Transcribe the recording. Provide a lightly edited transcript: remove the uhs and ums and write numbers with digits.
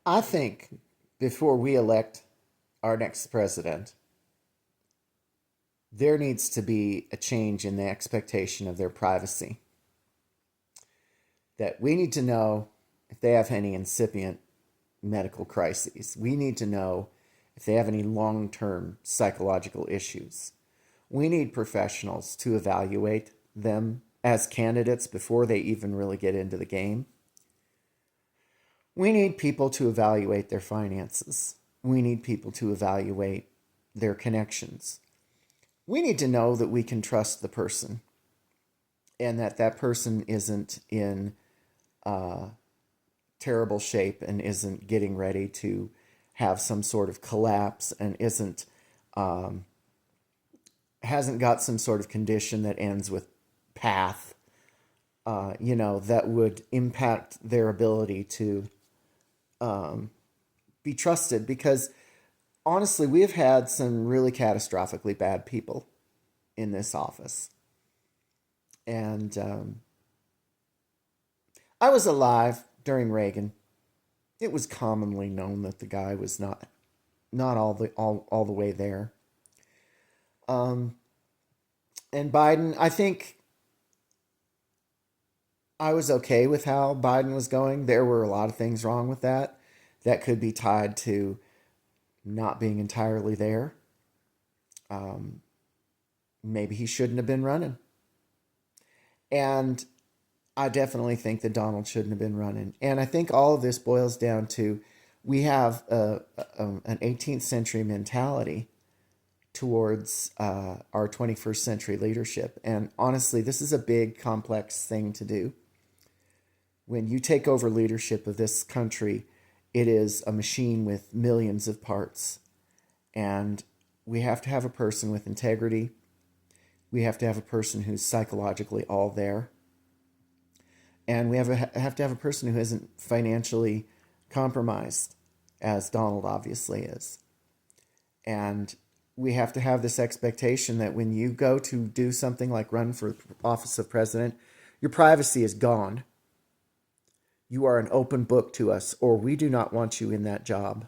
I think before we elect our next president, there needs to be a change in the expectation of their privacy. That we need to know if they have any incipient medical crises. We need to know if they have any long term psychological issues. We need professionals to evaluate them as candidates before they even really get into the game. We need people to evaluate their finances. We need people to evaluate their connections. We need to know that we can trust the person and that that person isn't in terrible shape and isn't getting ready to have some sort of collapse and isn't hasn't got some sort of condition that ends with path, that would impact their ability to be trusted. Because honestly, we have had some really catastrophically bad people in this office. And I was alive during Reagan. It was commonly known that the guy was not all the way there. And Biden, I think I was okay with how Biden was going. There were a lot of things wrong with that could be tied to not being entirely there. Maybe he shouldn't have been running. And I definitely think that Donald shouldn't have been running. And I think all of this boils down to we have an 18th century mentality towards our 21st century leadership. And honestly, this is a big, complex thing to do. When you take over leadership of this country, it is a machine with millions of parts. And we have to have a person with integrity. We have to have a person who's psychologically all there. And we have to have a person who isn't financially compromised, as Donald obviously is. And we have to have this expectation that when you go to do something like run for office of president, your privacy is gone. You are an open book to us, or we do not want you in that job.